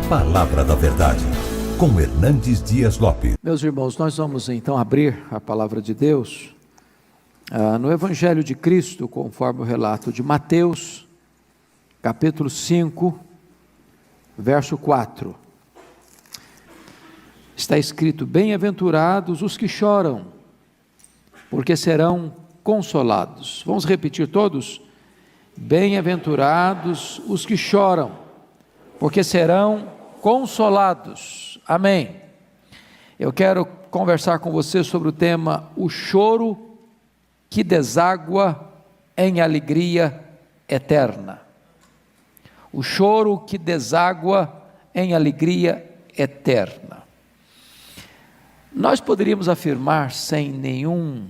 Palavra da Verdade, com Hernandes Dias Lopes. Meus irmãos, nós vamos então abrir a Palavra de Deus no Evangelho de Cristo, conforme o relato de Mateus, capítulo 5, verso 4. Está escrito: bem-aventurados os que choram, porque serão consolados. Vamos repetir todos? Bem-aventurados os que choram, porque serão consolados. Amém. Eu quero conversar com você sobre o tema: o choro que deságua em alegria eterna. O choro que deságua em alegria eterna. Nós poderíamos afirmar sem nenhum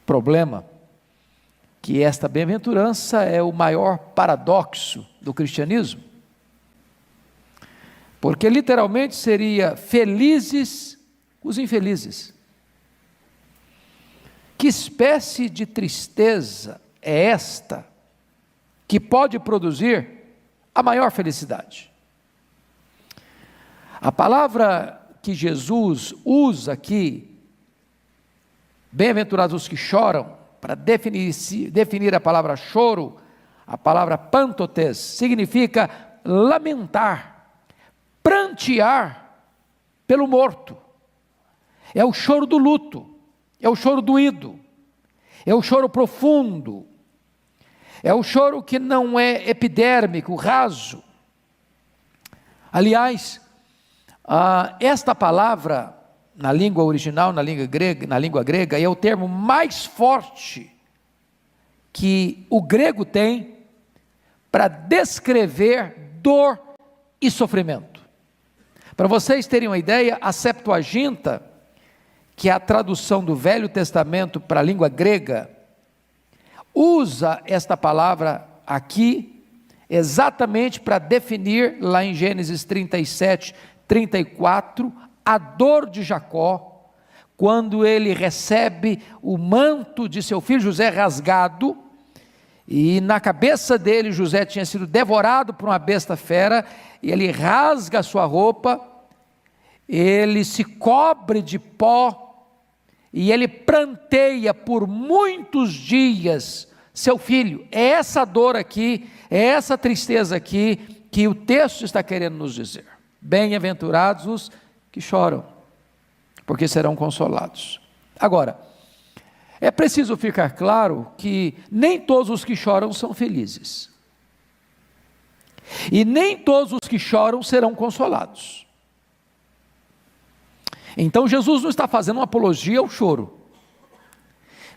problema que esta bem-aventurança é o maior paradoxo do cristianismo, porque literalmente seria: felizes os infelizes. Que espécie de tristeza é esta que pode produzir a maior felicidade? A palavra que Jesus usa aqui, bem-aventurados os que choram, para definir a palavra choro, a palavra pantotes, significa lamentar, prantear pelo morto. É o choro do luto, é o choro doído, é o choro profundo, é o choro que não é epidérmico, raso. Aliás, esta palavra, na língua original, na língua grega, é o termo mais forte que o grego tem para descrever dor e sofrimento. Para vocês terem uma ideia, a Septuaginta, que é a tradução do Velho Testamento para a língua grega, usa esta palavra aqui exatamente para definir, lá em Gênesis 37, 34, a dor de Jacó, quando ele recebe o manto de seu filho José rasgado, e na cabeça dele José tinha sido devorado por uma besta fera, e ele rasga a sua roupa, ele se cobre de pó, e ele pranteia por muitos dias seu filho. É essa dor aqui, é essa tristeza aqui, que o texto está querendo nos dizer. Bem-aventurados os que choram, porque serão consolados. Agora, é preciso ficar claro que nem todos os que choram são felizes, e nem todos os que choram serão consolados. Então Jesus não está fazendo uma apologia ao choro,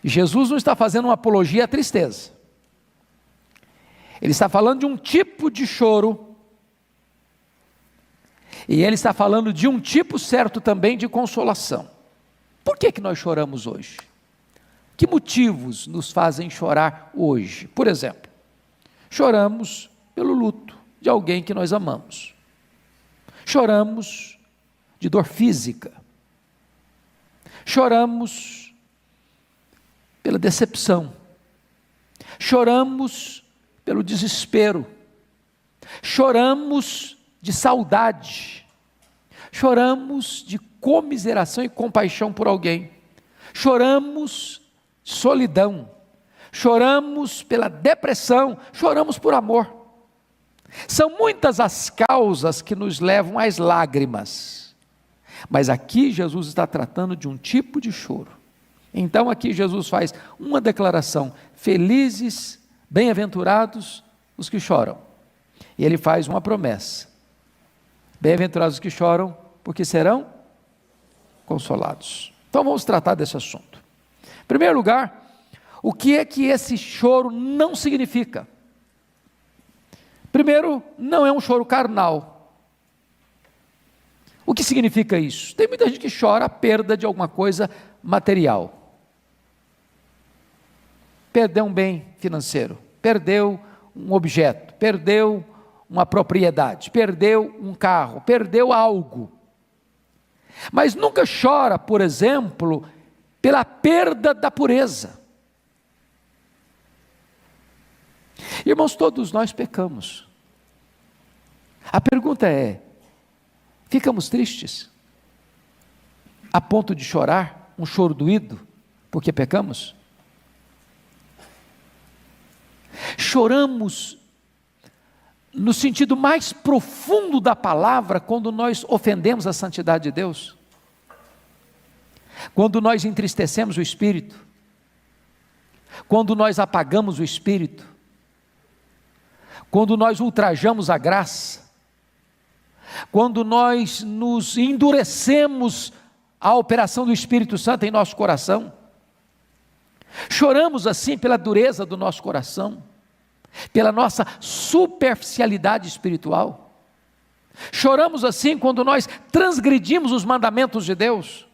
Jesus não está fazendo uma apologia à tristeza, ele está falando de um tipo de choro, e ele está falando de um tipo certo também de consolação. Por que nós choramos hoje? Que motivos nos fazem chorar hoje? Por exemplo, choramos pelo luto de alguém que nós amamos, choramos de dor física, choramos pela decepção, choramos pelo desespero, choramos de saudade, choramos de comiseração e compaixão por alguém, choramos de solidão, choramos pela depressão, choramos por amor. São muitas as causas que nos levam às lágrimas, mas aqui Jesus está tratando de um tipo de choro. Então aqui Jesus faz uma declaração: felizes, bem-aventurados os que choram, e ele faz uma promessa: bem-aventurados os que choram, porque serão consolados. Então vamos tratar desse assunto. Em primeiro lugar, o que é que esse choro não significa? Primeiro, não é um choro carnal. O que significa isso? Tem muita gente que chora a perda de alguma coisa material. Perdeu um bem financeiro, perdeu um objeto, perdeu uma propriedade, perdeu um carro, perdeu algo. Mas nunca chora, por exemplo, pela perda da pureza. Irmãos, todos nós pecamos. A pergunta é: Ficamos tristes, a ponto de chorar, um choro doído, porque pecamos. Choramos no sentido mais profundo da palavra, quando nós ofendemos a santidade de Deus, quando nós entristecemos o Espírito, quando nós apagamos o Espírito, quando nós ultrajamos a graça, quando nós nos endurecemos à operação do Espírito Santo em nosso coração. Choramos assim pela dureza do nosso coração, pela nossa superficialidade espiritual. Choramos assim quando nós transgredimos os mandamentos de Deus,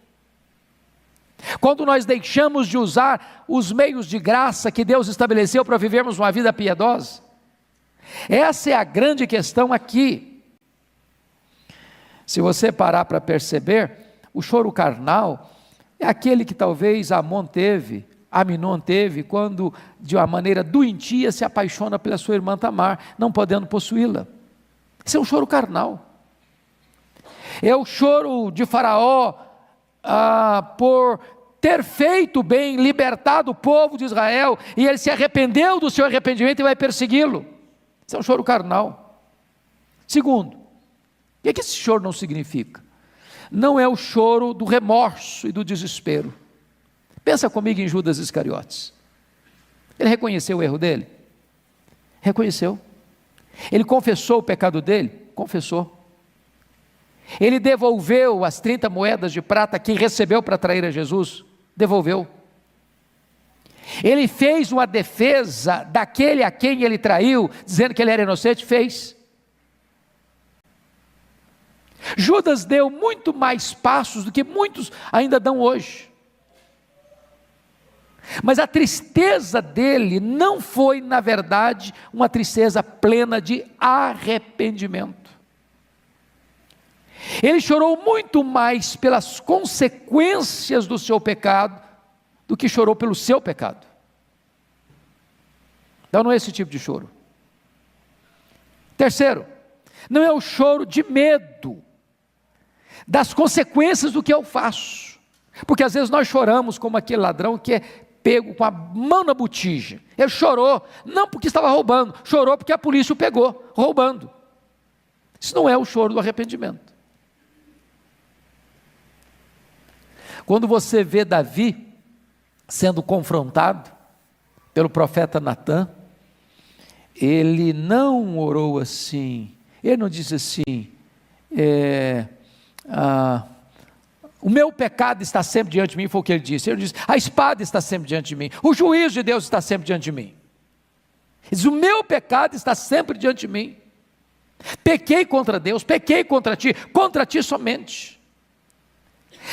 quando nós deixamos de usar os meios de graça que Deus estabeleceu para vivermos uma vida piedosa. Essa é a grande questão aqui. Se você parar para perceber, o choro carnal é aquele que talvez Aminon teve, quando de uma maneira doentia se apaixona pela sua irmã Tamar, não podendo possuí-la. Esse é um choro carnal. É o choro de Faraó por ter feito bem, libertado o povo de Israel, e ele se arrependeu do seu arrependimento e vai persegui-lo. Esse é um choro carnal. Segundo, o que esse choro não significa? Não é o choro do remorso e do desespero. Pensa comigo em Judas Iscariotes. Ele reconheceu o erro dele? Reconheceu. Ele confessou o pecado dele? Confessou. Ele devolveu as 30 moedas de prata que recebeu para trair a Jesus? Devolveu. Ele fez uma defesa daquele a quem ele traiu, dizendo que ele era inocente? Fez. Judas deu muito mais passos do que muitos ainda dão hoje. Mas a tristeza dele não foi, na verdade, uma tristeza plena de arrependimento. Ele chorou muito mais pelas consequências do seu pecado do que chorou pelo seu pecado. Então não é esse tipo de choro. Terceiro, não é o choro de medo das consequências do que eu faço, porque às vezes nós choramos como aquele ladrão que é pego com a mão na botija. Ele chorou, não porque estava roubando, chorou porque a polícia o pegou roubando. Isso não é o choro do arrependimento. Quando você vê Davi sendo confrontado pelo profeta Natã, ele não orou assim, ele não disse assim, o meu pecado está sempre diante de mim, foi o que ele disse. Ele disse, a espada está sempre diante de mim, o juízo de Deus está sempre diante de mim. Ele diz, o meu pecado está sempre diante de mim. Pequei contra Deus, pequei contra ti somente.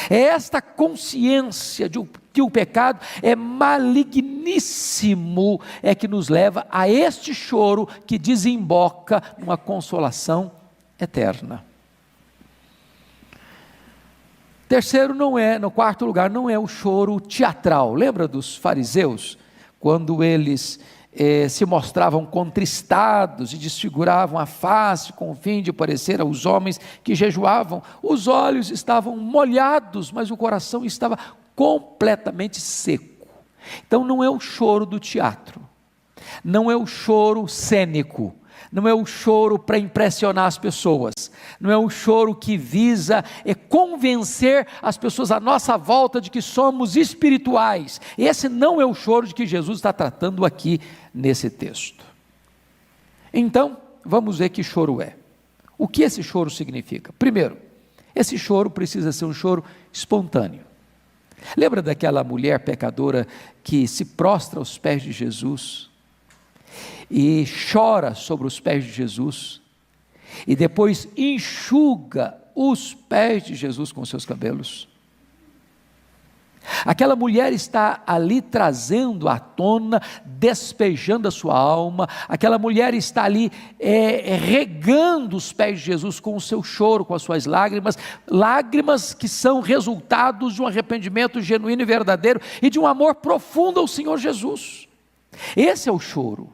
É esta consciência de que o pecado é maligníssimo, é que nos leva a este choro que desemboca numa consolação eterna. Terceiro, no quarto lugar, não é o choro teatral. Lembra dos fariseus? Quando eles se mostravam contristados e desfiguravam a face com o fim de parecer aos homens que jejuavam. Os olhos estavam molhados, mas o coração estava completamente seco. Então não é o choro do teatro, não é o choro cênico, não é o choro para impressionar as pessoas, não é o choro que visa convencer as pessoas à nossa volta de que somos espirituais. Esse não é o choro de que Jesus está tratando aqui nesse texto. Então, vamos ver que choro é. O que esse choro significa? Primeiro, esse choro precisa ser um choro espontâneo. Lembra daquela mulher pecadora que se prostra aos pés de Jesus e chora sobre os pés de Jesus, e depois enxuga os pés de Jesus com seus cabelos? Aquela mulher está ali trazendo à tona, despejando a sua alma. Aquela mulher está ali regando os pés de Jesus com o seu choro, com as suas lágrimas, lágrimas que são resultados de um arrependimento genuíno e verdadeiro, e de um amor profundo ao Senhor Jesus. Esse é o choro.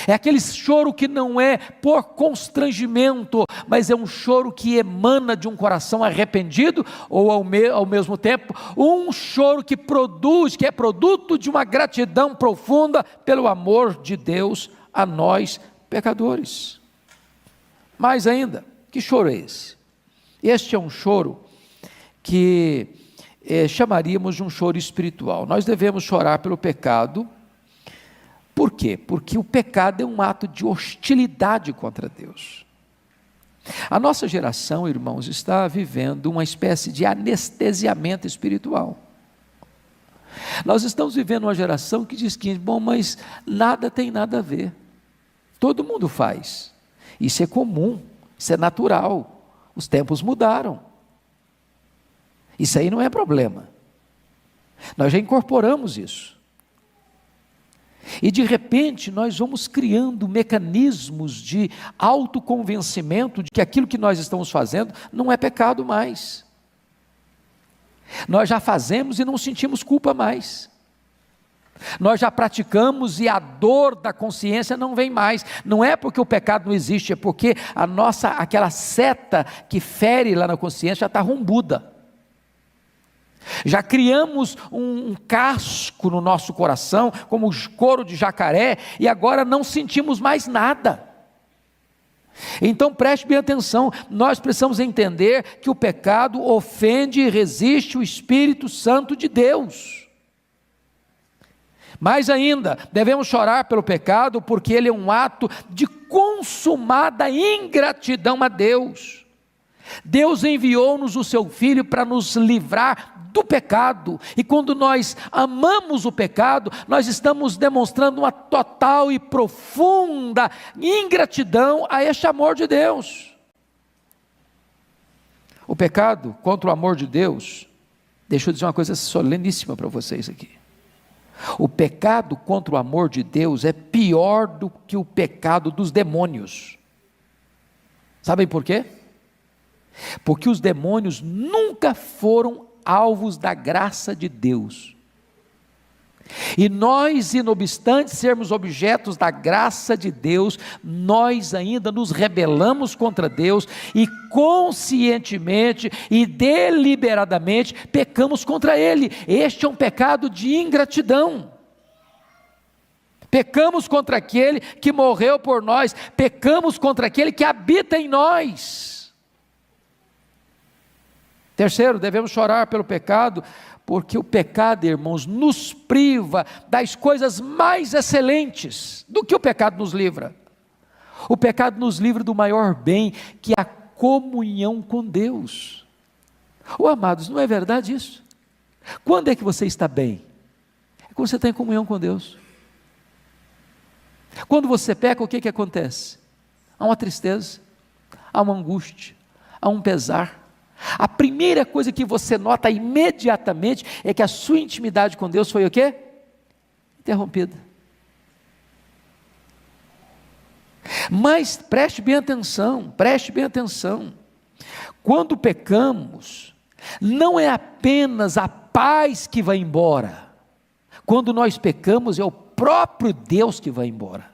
É aquele choro que não é por constrangimento, mas é um choro que emana de um coração arrependido, ou ao mesmo tempo, um choro que produz, que é produto de uma gratidão profunda pelo amor de Deus a nós pecadores. Mais ainda, que choro é esse? Este é um choro que chamaríamos de um choro espiritual. Nós devemos chorar pelo pecado. Por quê? Porque o pecado é um ato de hostilidade contra Deus. A nossa geração, irmãos, está vivendo uma espécie de anestesiamento espiritual. Nós estamos vivendo uma geração que diz que, bom, mas nada tem nada a ver. Todo mundo faz. Isso é comum, isso é natural. Os tempos mudaram. Isso aí não é problema. Nós já incorporamos isso. E de repente nós vamos criando mecanismos de autoconvencimento de que aquilo que nós estamos fazendo não é pecado mais. Nós já fazemos e não sentimos culpa mais. Nós já praticamos e a dor da consciência não vem mais. Não é porque o pecado não existe, é porque aquela seta que fere lá na consciência já está rumbuda. Já criamos um casco no nosso coração, como o couro de jacaré, e agora não sentimos mais nada. Então preste bem atenção, nós precisamos entender que o pecado ofende e resiste o Espírito Santo de Deus. Mais ainda, devemos chorar pelo pecado, porque ele é um ato de consumada ingratidão a Deus. Deus enviou-nos o seu Filho para nos livrar do pecado, e quando nós amamos o pecado, nós estamos demonstrando uma total e profunda ingratidão a este amor de Deus. O pecado contra o amor de Deus, deixa eu dizer uma coisa soleníssima para vocês aqui. O pecado contra o amor de Deus é pior do que o pecado dos demônios. Sabem por quê? Porque os demônios nunca foram alvos da graça de Deus. E nós, não obstante sermos objetos da graça de Deus, nós ainda nos rebelamos contra Deus e conscientemente e deliberadamente pecamos contra Ele. Este é um pecado de ingratidão. Pecamos contra aquele que morreu por nós, pecamos contra aquele que habita em nós. Terceiro, devemos chorar pelo pecado, porque o pecado, irmãos, nos priva das coisas mais excelentes do que o pecado nos livra. O pecado nos livra do maior bem, que é a comunhão com Deus. Amados, não é verdade isso? Quando é que você está bem? É quando você está em comunhão com Deus. Quando você peca, o que acontece? Há uma tristeza, há uma angústia, há um pesar. A primeira coisa que você nota imediatamente é que a sua intimidade com Deus foi o quê? Interrompida. Mas preste bem atenção, quando pecamos, não é apenas a paz que vai embora. Quando nós pecamos, é o próprio Deus que vai embora.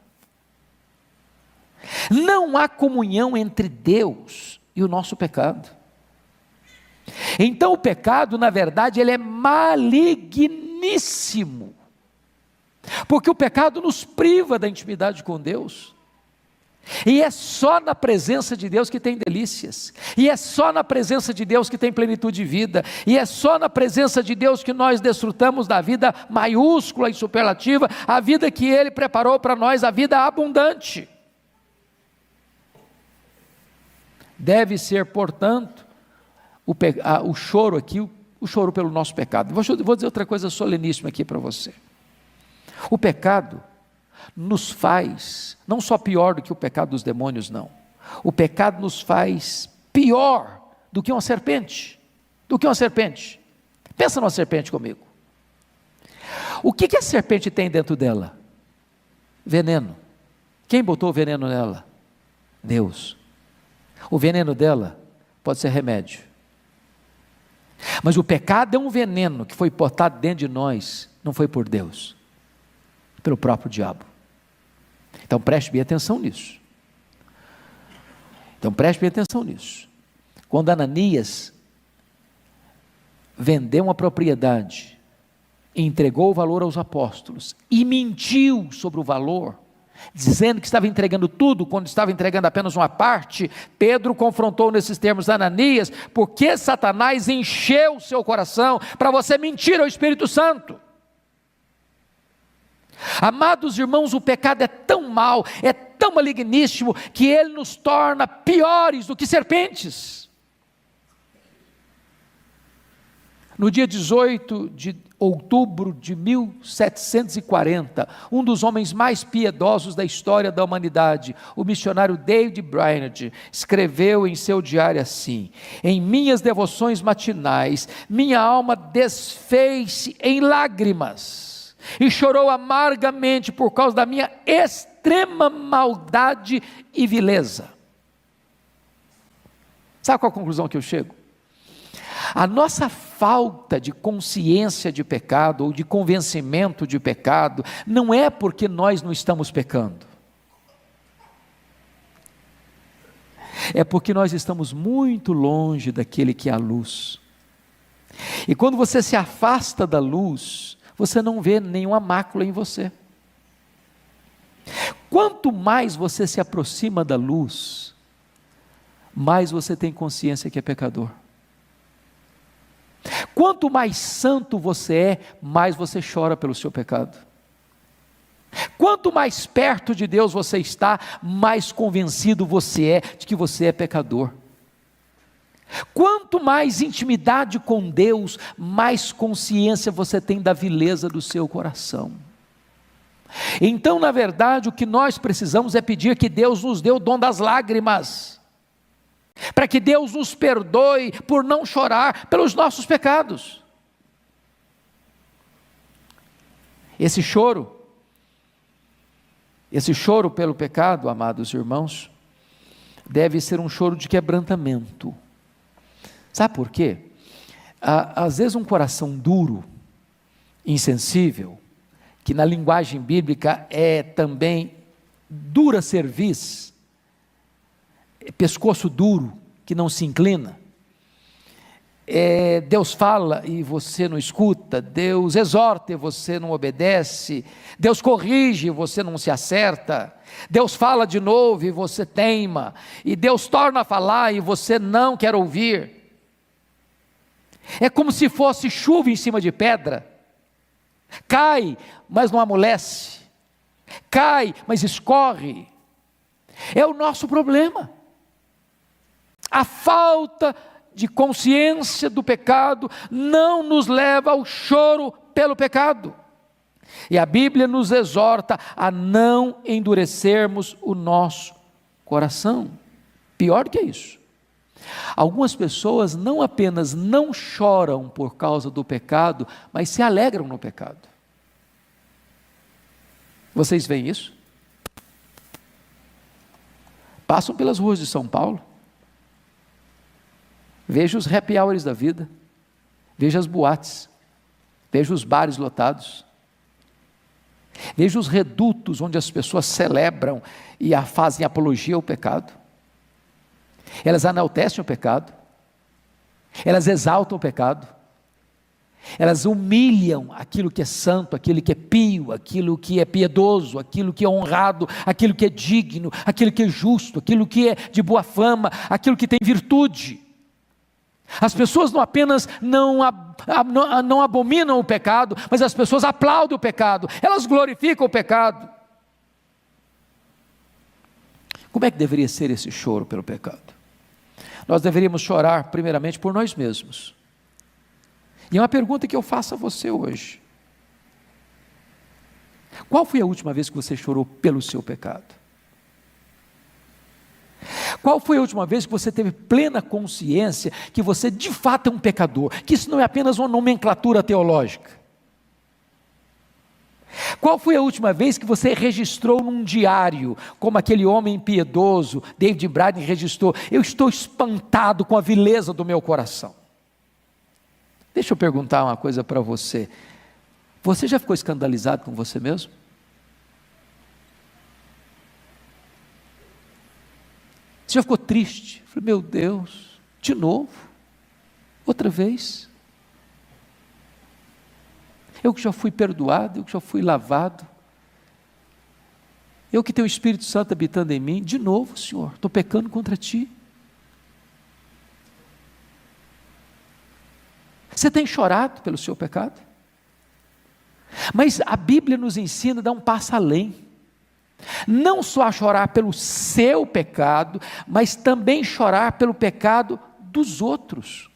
Não há comunhão entre Deus e o nosso pecado. Então o pecado, na verdade, ele é maligníssimo, porque o pecado nos priva da intimidade com Deus, e é só na presença de Deus que tem delícias, e é só na presença de Deus que tem plenitude de vida, e é só na presença de Deus que nós desfrutamos da vida maiúscula e superlativa, a vida que Ele preparou para nós, a vida abundante. Deve ser, portanto, o choro aqui, o choro pelo nosso pecado. Vou dizer outra coisa soleníssima aqui para você. O pecado nos faz, não só pior do que o pecado dos demônios, não. O pecado nos faz pior do que uma serpente. Pensa numa serpente comigo. O que a serpente tem dentro dela? Veneno. Quem botou o veneno nela? Deus. O veneno dela pode ser remédio. Mas o pecado é um veneno que foi botado dentro de nós, não foi por Deus, pelo próprio diabo. Então preste bem atenção nisso. Quando Ananias vendeu uma propriedade, entregou o valor aos apóstolos e mentiu sobre o valor, dizendo que estava entregando tudo, quando estava entregando apenas uma parte, Pedro confrontou nesses termos Ananias: porque Satanás encheu o seu coração para você mentir ao Espírito Santo? Amados irmãos, o pecado é tão mau, é tão maligníssimo, que ele nos torna piores do que serpentes. No dia 18 de outubro de 1740, um dos homens mais piedosos da história da humanidade, o missionário David Brainerd, escreveu em seu diário assim: em minhas devoções matinais, minha alma desfez-se em lágrimas, e chorou amargamente por causa da minha extrema maldade e vileza. Sabe qual a conclusão que eu chego? A nossa falta de consciência de pecado, ou de convencimento de pecado, não é porque nós não estamos pecando, é porque nós estamos muito longe daquele que é a luz. E quando você se afasta da luz, você não vê nenhuma mácula em você. Quanto mais você se aproxima da luz, mais você tem consciência que é pecador. Quanto mais santo você é, mais você chora pelo seu pecado. Quanto mais perto de Deus você está, mais convencido você é de que você é pecador. Quanto mais intimidade com Deus, mais consciência você tem da vileza do seu coração. Então, na verdade, o que nós precisamos é pedir que Deus nos dê o dom das lágrimas, para que Deus nos perdoe por não chorar pelos nossos pecados. Esse choro pelo pecado, amados irmãos, deve ser um choro de quebrantamento. Sabe por quê? Às vezes um coração duro, insensível, que na linguagem bíblica é também dura cerviz, pescoço duro, que não se inclina, Deus fala e você não escuta, Deus exorta e você não obedece, Deus corrige e você não se acerta, Deus fala de novo e você teima, e Deus torna a falar e você não quer ouvir. É como se fosse chuva em cima de pedra, cai, mas não amolece, cai, mas escorre. É o nosso problema, a falta de consciência do pecado não nos leva ao choro pelo pecado, e a Bíblia nos exorta a não endurecermos o nosso coração. Pior do que isso, algumas pessoas não apenas não choram por causa do pecado, mas se alegram no pecado. Vocês veem isso? Passam pelas ruas de São Paulo, veja os happy hours da vida, veja as boates, veja os bares lotados, veja os redutos onde as pessoas celebram e fazem apologia ao pecado. Elas enaltecem o pecado, elas exaltam o pecado, elas humilham aquilo que é santo, aquilo que é pio, aquilo que é piedoso, aquilo que é honrado, aquilo que é digno, aquilo que é justo, aquilo que é de boa fama, aquilo que tem virtude. As pessoas não apenas não abominam o pecado, mas as pessoas aplaudem o pecado, elas glorificam o pecado. Como é que deveria ser esse choro pelo pecado? Nós deveríamos chorar primeiramente por nós mesmos. E é uma pergunta que eu faço a você hoje: qual foi a última vez que você chorou pelo seu pecado? Qual foi a última vez que você teve plena consciência que você de fato é um pecador, que isso não é apenas uma nomenclatura teológica? Qual foi a última vez que você registrou num diário, como aquele homem impiedoso, David Brainerd, registrou: eu estou espantado com a vileza do meu coração? Deixa eu perguntar uma coisa para você: você já ficou escandalizado com você mesmo? Você já ficou triste? Eu falei, meu Deus, de novo? Outra vez? Eu que já fui perdoado, eu que já fui lavado, eu que tenho o Espírito Santo habitando em mim, de novo, Senhor, estou pecando contra Ti. Você tem chorado pelo seu pecado? Mas a Bíblia nos ensina a dar um passo além, não só a chorar pelo seu pecado, mas também chorar pelo pecado dos outros.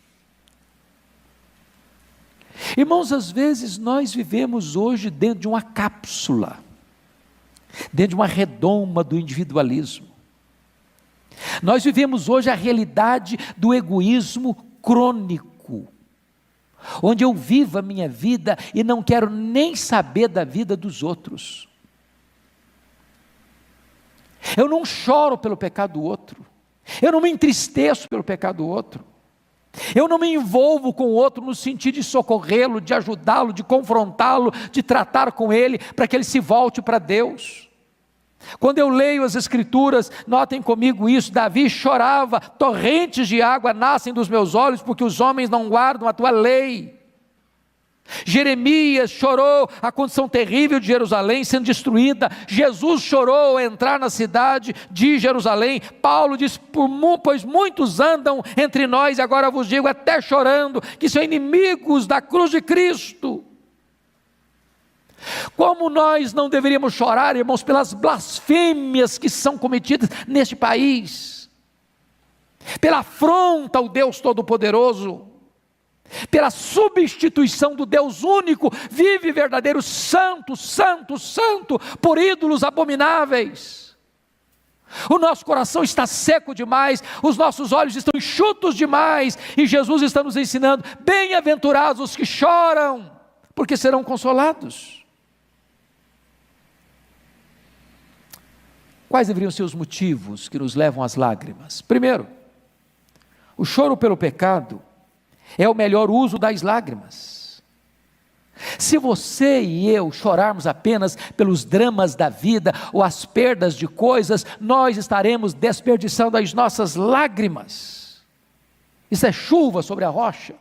Irmãos, às vezes nós vivemos hoje dentro de uma cápsula, dentro de uma redoma do individualismo. Nós vivemos hoje a realidade do egoísmo crônico, onde eu vivo a minha vida e não quero nem saber da vida dos outros. Eu não choro pelo pecado do outro, eu não me entristeço pelo pecado do outro, eu não me envolvo com o outro no sentido de socorrê-lo, de ajudá-lo, de confrontá-lo, de tratar com ele, para que ele se volte para Deus. Quando eu leio as Escrituras, notem comigo isso, Davi chorava, torrentes de água nascem dos meus olhos, porque os homens não guardam a tua lei. Jeremias chorou a condição terrível de Jerusalém sendo destruída. Jesus chorou ao entrar na cidade de Jerusalém. Paulo diz, pois muitos andam entre nós, e agora vos digo até chorando, que são inimigos da cruz de Cristo. Como nós não deveríamos chorar, irmãos, pelas blasfêmias que são cometidas neste país, pela afronta ao Deus Todo-Poderoso, pela substituição do Deus único, vive verdadeiro santo, santo, santo, por ídolos abomináveis. O nosso coração está seco demais, os nossos olhos estão enxutos demais, e Jesus está nos ensinando, bem-aventurados os que choram, porque serão consolados. Quais deveriam ser os motivos que nos levam às lágrimas? Primeiro, o choro pelo pecado é o melhor uso das lágrimas. Se você e eu chorarmos apenas pelos dramas da vida ou as perdas de coisas, nós estaremos desperdiçando as nossas lágrimas. Isso é chuva sobre a rocha.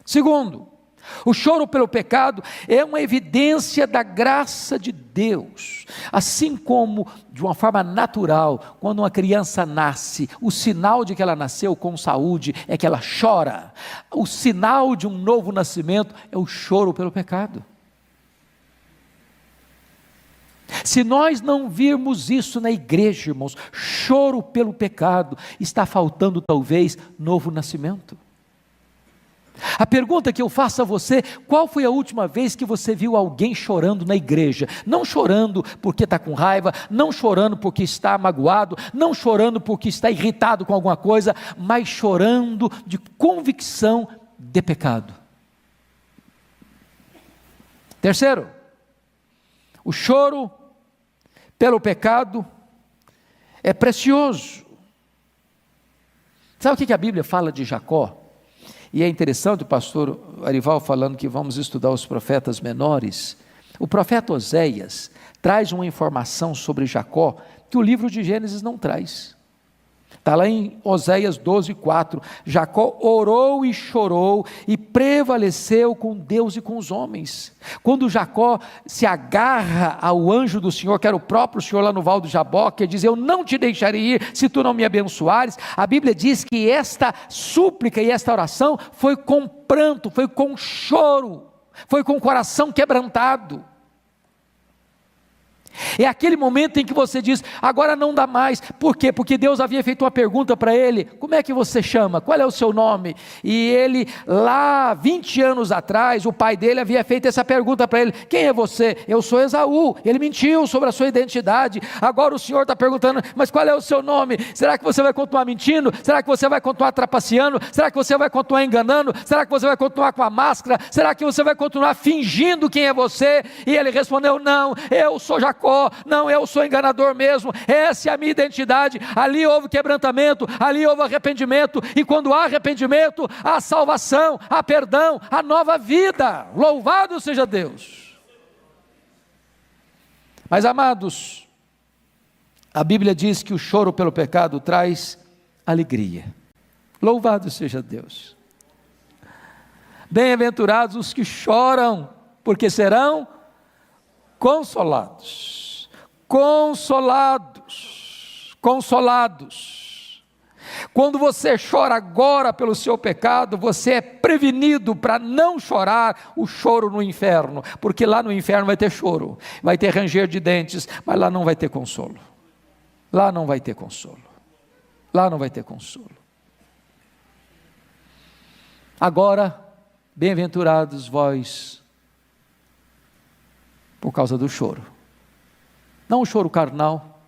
Segundo, o choro pelo pecado é uma evidência da graça de Deus. Assim como, de uma forma natural, quando uma criança nasce, o sinal de que ela nasceu com saúde é que ela chora. O sinal de um novo nascimento é o choro pelo pecado. Se nós não virmos isso na igreja, irmãos, choro pelo pecado, está faltando talvez novo nascimento. A pergunta que eu faço a você, qual foi a última vez que você viu alguém chorando na igreja? Não chorando porque está com raiva, não chorando porque está magoado, não chorando porque está irritado com alguma coisa, mas chorando de convicção de pecado. Terceiro, o choro pelo pecado é precioso. Sabe o que a Bíblia fala de Jacó? E é interessante o pastor Arival falando que vamos estudar os profetas menores. O profeta Oséias traz uma informação sobre Jacó que o livro de Gênesis não traz. Está lá em Oséias 12:4, Jacó orou e chorou e prevaleceu com Deus e com os homens. Quando Jacó se agarra ao anjo do Senhor, que era o próprio Senhor lá no Val do Jaboque, ele diz, eu não te deixarei ir se tu não me abençoares. A Bíblia diz que esta súplica e esta oração foi com pranto, foi com choro, foi com o coração quebrantado. É aquele momento em que você diz, agora não dá mais. Por quê? Porque Deus havia feito uma pergunta para ele, como é que você chama? Qual é o seu nome? E ele, lá 20 anos atrás, o pai dele havia feito essa pergunta para ele, quem é você? Eu sou Esaú. Ele mentiu sobre a sua identidade. Agora o Senhor está perguntando, mas qual é o seu nome? Será que você vai continuar mentindo? Será que você vai continuar trapaceando? Será que você vai continuar enganando? Será que você vai continuar com a máscara? Será que você vai continuar fingindo quem é você? E ele respondeu, não, eu sou Jacó. Não, eu sou enganador mesmo, essa é a minha identidade. Ali houve quebrantamento, ali houve arrependimento, e quando há arrependimento, há salvação, há perdão, há nova vida. Louvado seja Deus. Mas amados, A Bíblia diz que o choro pelo pecado traz alegria. Louvado seja Deus. Bem-aventurados os que choram, porque serão consolados. Consolados. Consolados. Quando você chora agora pelo seu pecado, você é prevenido para não chorar o choro no inferno, porque lá no inferno vai ter choro, vai ter ranger de dentes, mas lá não vai ter consolo. Lá não vai ter consolo. Lá não vai ter consolo. Agora, bem-aventurados vós, por causa do choro. Não o choro carnal,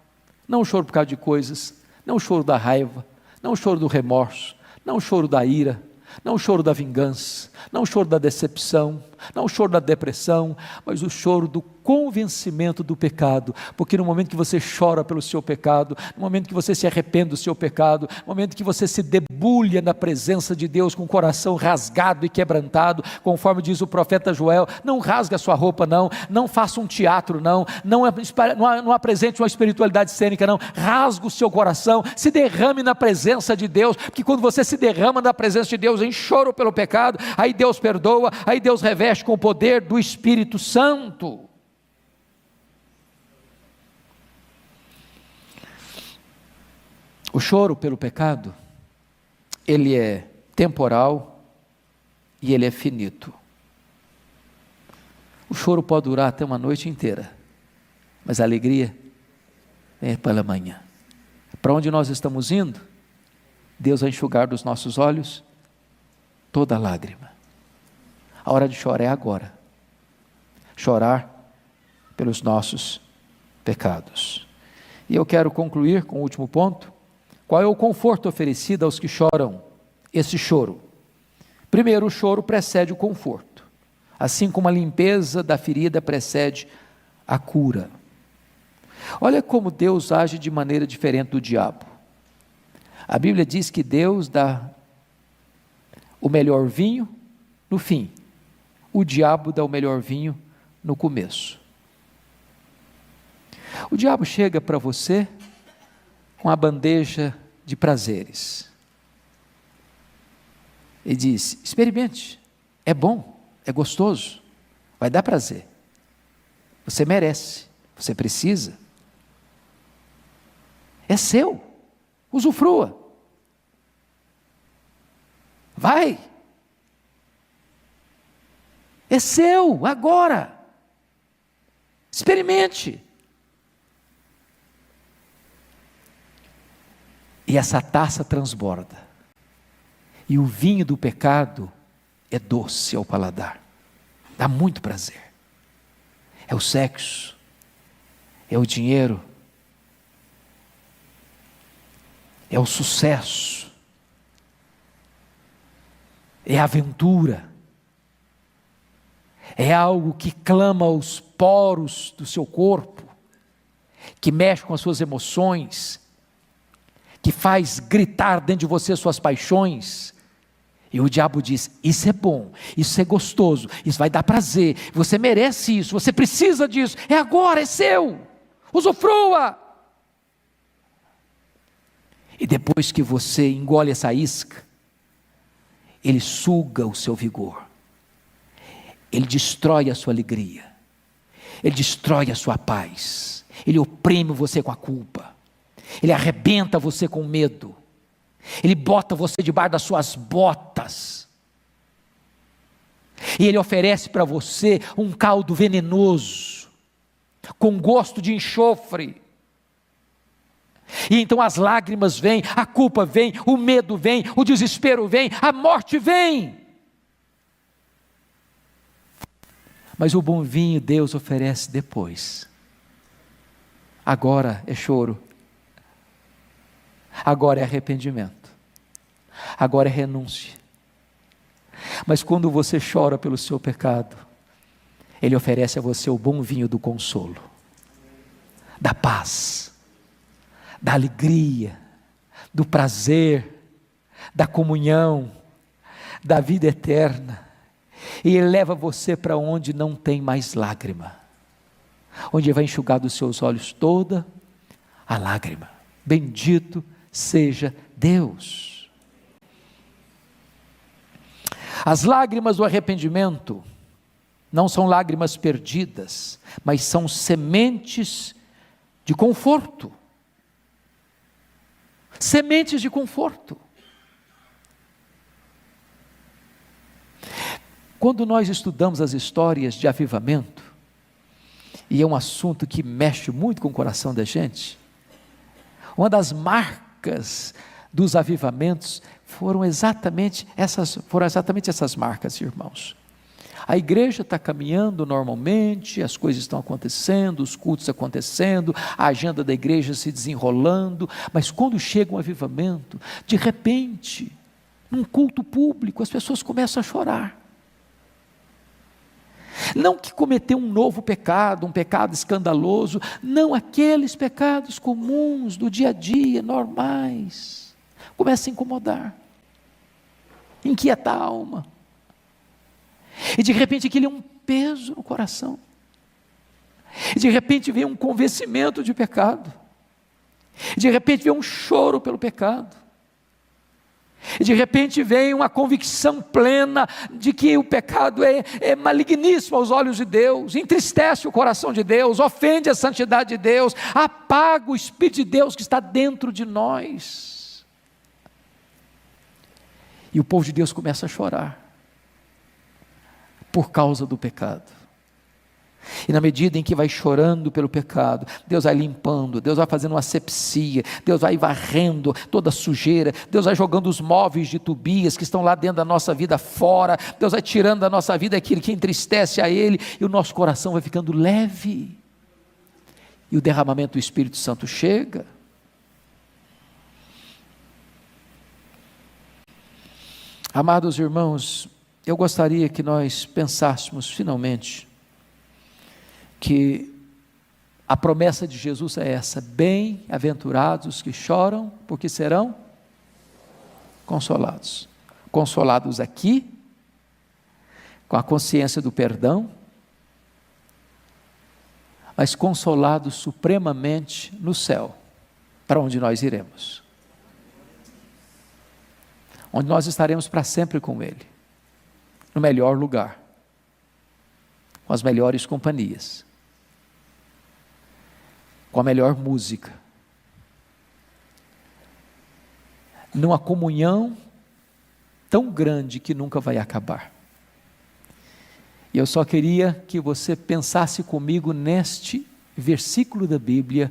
não o choro por causa de coisas, não o choro da raiva, não o choro do remorso, não o choro da ira, não o choro da vingança, não o choro da decepção, não o choro da depressão, mas o choro do convencimento do pecado, porque no momento que você chora pelo seu pecado, no momento que você se arrepende do seu pecado, no momento que você se debulha na presença de Deus com o coração rasgado e quebrantado, conforme diz o profeta Joel, não rasgue a sua roupa não, não faça um teatro não apresente uma espiritualidade cênica não, rasgue o seu coração, se derrame na presença de Deus, porque quando você se derrama na presença de Deus em choro pelo pecado, aí Deus perdoa, aí Deus reveste com o poder do Espírito Santo. O choro pelo pecado, ele é temporal e ele é finito. O choro pode durar até uma noite inteira, mas a alegria é pela manhã. Para onde nós estamos indo, Deus vai enxugar dos nossos olhos toda lágrima. A hora de chorar é agora. Chorar pelos nossos pecados. E eu quero concluir com o último ponto. Qual é o conforto oferecido aos que choram esse choro? Primeiro, o choro precede o conforto. Assim como a limpeza da ferida precede a cura. Olha como Deus age de maneira diferente do diabo. A Bíblia diz que Deus dá o melhor vinho no fim. O diabo dá o melhor vinho no começo. O diabo chega para você com a bandeja de prazeres. E diz: experimente, é bom, é gostoso, vai dar prazer. Você merece, você precisa. É seu, usufrua. Vai. É seu, agora. Experimente. E essa taça transborda. E o vinho do pecado é doce ao paladar. Dá muito prazer. É o sexo. É o dinheiro. É o sucesso. É a aventura. É algo que clama aos poros do seu corpo, que mexe com as suas emoções, que faz gritar dentro de você suas paixões. E o diabo diz: isso é bom, isso é gostoso, isso vai dar prazer, você merece isso, você precisa disso, é agora, é seu, usufrua. E depois que você engole essa isca, ele suga o seu vigor, ele destrói a sua alegria, ele destrói a sua paz, ele oprime você com a culpa, ele arrebenta você com medo, ele bota você debaixo das suas botas, e ele oferece para você um caldo venenoso, com gosto de enxofre. E então as lágrimas vêm, a culpa vem, o medo vem, o desespero vem, a morte vem. Mas o bom vinho Deus oferece depois. Agora é choro, agora é arrependimento, agora é renúncia. Mas quando você chora pelo seu pecado, Ele oferece a você o bom vinho do consolo, da paz, da alegria, do prazer, da comunhão, da vida eterna. E Ele leva você para onde não tem mais lágrima, onde Ele vai enxugar dos seus olhos toda a lágrima. Bendito seja Deus. As lágrimas do arrependimento não são lágrimas perdidas, mas são sementes de conforto. Sementes de conforto. Quando nós estudamos as histórias de avivamento, e é um assunto que mexe muito com o coração da gente, uma das marcas dos avivamentos foram exatamente essas marcas, irmãos. A igreja está caminhando normalmente, as coisas estão acontecendo, os cultos acontecendo, a agenda da igreja se desenrolando, mas quando chega um avivamento, de repente, num culto público, as pessoas começam a chorar. Não que cometeu um novo pecado, um pecado escandaloso, não, aqueles pecados comuns do dia a dia, normais, começam a incomodar, inquietar a alma. E de repente aquilo é um peso no coração. E de repente vem um convencimento de pecado. E de repente vem um choro pelo pecado. E de repente vem uma convicção plena de que o pecado é maligníssimo aos olhos de Deus, entristece o coração de Deus, ofende a santidade de Deus, apaga o Espírito de Deus que está dentro de nós. E o povo de Deus começa a chorar por causa do pecado. E na medida em que vai chorando pelo pecado, Deus vai limpando, Deus vai fazendo uma asepsia, Deus vai varrendo toda a sujeira, Deus vai jogando os móveis de Tobias que estão lá dentro da nossa vida fora, Deus vai tirando da nossa vida aquilo que entristece a Ele, e o nosso coração vai ficando leve, e o derramamento do Espírito Santo chega. Amados irmãos, eu gostaria que nós pensássemos finalmente que a promessa de Jesus é essa: bem-aventurados os que choram, porque serão consolados. Consolados aqui, com a consciência do perdão, mas consolados supremamente no céu, para onde nós iremos, onde nós estaremos para sempre com Ele, no melhor lugar, com as melhores companhias, com a melhor música, numa comunhão tão grande que nunca vai acabar. E eu só queria que você pensasse comigo neste versículo da Bíblia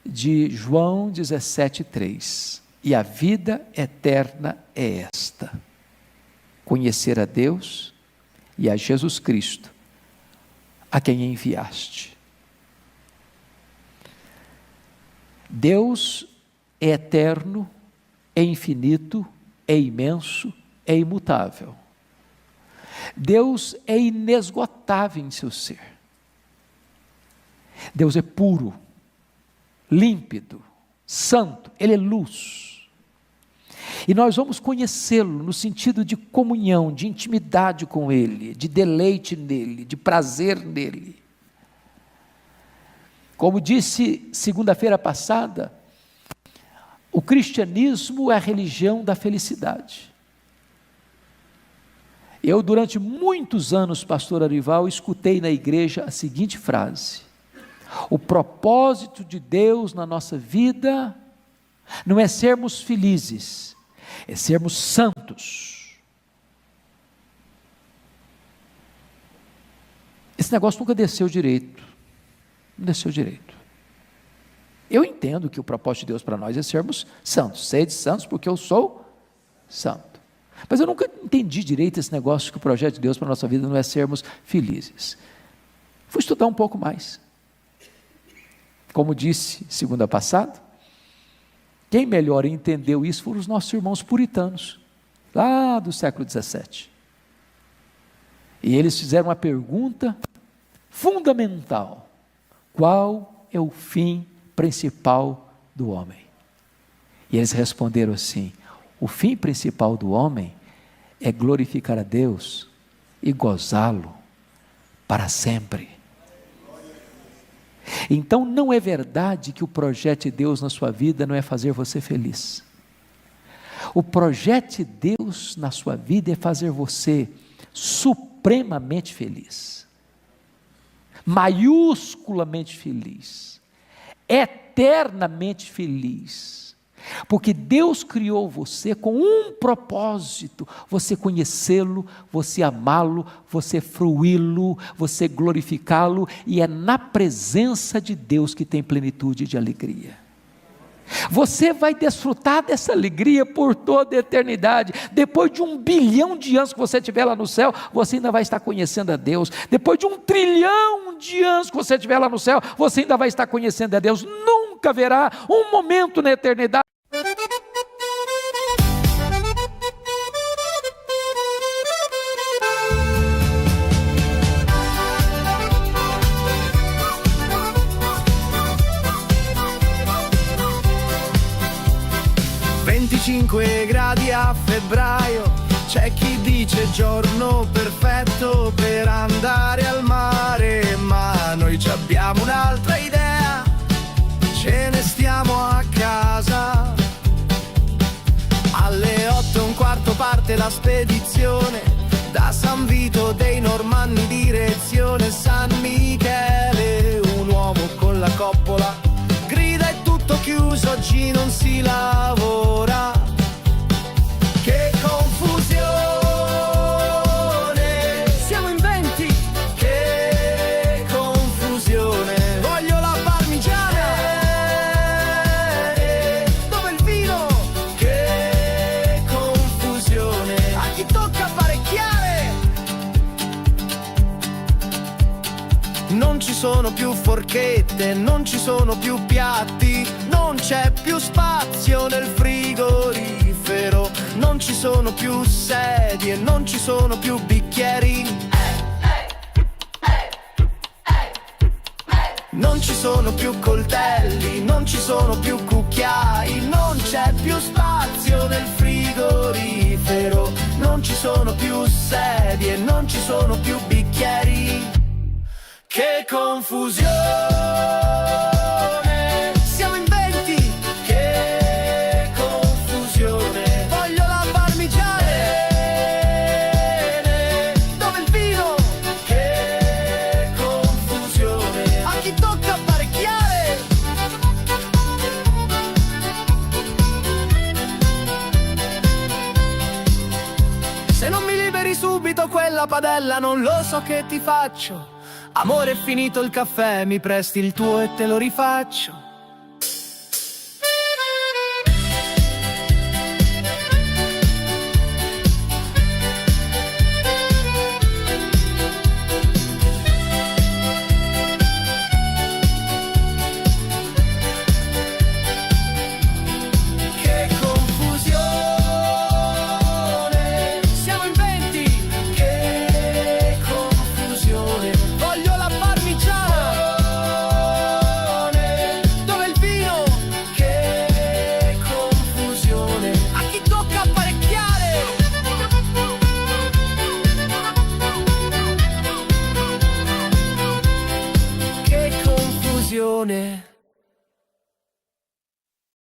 de João 17:3. E a vida eterna é esta: conhecer a Deus e a Jesus Cristo, a quem enviaste. Deus é eterno, é infinito, é imenso, é imutável. Deus é inesgotável em seu ser. Deus é puro, límpido, santo, Ele é luz. E nós vamos conhecê-lo no sentido de comunhão, de intimidade com Ele, de deleite nele, de prazer nele. Como disse segunda-feira passada, o cristianismo é a religião da felicidade. Eu, durante muitos anos, pastor Arival, escutei na igreja a seguinte frase: o propósito de Deus na nossa vida não é sermos felizes, é sermos santos. Esse negócio nunca desceu direito. Não desceu direito. Eu entendo que o propósito de Deus para nós é sermos santos. Sede santos porque eu sou santo. Mas eu nunca entendi direito esse negócio que o projeto de Deus para a nossa vida não é sermos felizes. Fui estudar um pouco mais. Como disse segunda passada, quem melhor entendeu isso foram os nossos irmãos puritanos, lá do século 17. E eles fizeram uma pergunta fundamental: qual é o fim principal do homem? E eles responderam assim: o fim principal do homem é glorificar a Deus e gozá-lo para sempre. Então não é verdade que o projeto de Deus na sua vida não é fazer você feliz. O projeto de Deus na sua vida é fazer você supremamente feliz, maiusculamente feliz, eternamente feliz, porque Deus criou você com um propósito: você conhecê-lo, você amá-lo, você fruí-lo, você glorificá-lo, e é na presença de Deus que tem plenitude de alegria. Você vai desfrutar dessa alegria por toda a eternidade. Depois de 1 bilhão de anos que você estiver lá no céu, você ainda vai estar conhecendo a Deus. Depois de 1 trilhão de anos que você estiver lá no céu, você ainda vai estar conhecendo a Deus. Nunca haverá um momento na eternidade. Gradi a febbraio, c'è chi dice giorno perfetto per andare al mare, ma noi ci abbiamo un'altra idea, ce ne stiamo a casa. Alle 8:15 parte la spedizione, da San Vito dei Normanni direzione San Michele. Un uomo con la coppola grida: è tutto chiuso, oggi non si lavora. Che confusione, siamo in 20. Che confusione, voglio la parmigiana. Dove il vino? Che confusione, a chi tocca apparecchiare. Non ci sono più forchette, non ci sono più piatti, non c'è più spazio nel frigorifero, non ci sono più sedie, non ci sono più bicchieri, non ci sono più coltelli, non ci sono più cucchiai, non c'è più spazio nel frigorifero, non ci sono più sedie, non ci sono più bicchieri. Che confusione, siamo in 20. Che confusione, voglio la parmigiana. Dove il vino? Che confusione, a chi tocca apparecchiare. Se non mi liberi subito quella padella, non lo so che ti faccio. Amore, è finito il caffè, mi presti il tuo e te lo rifaccio.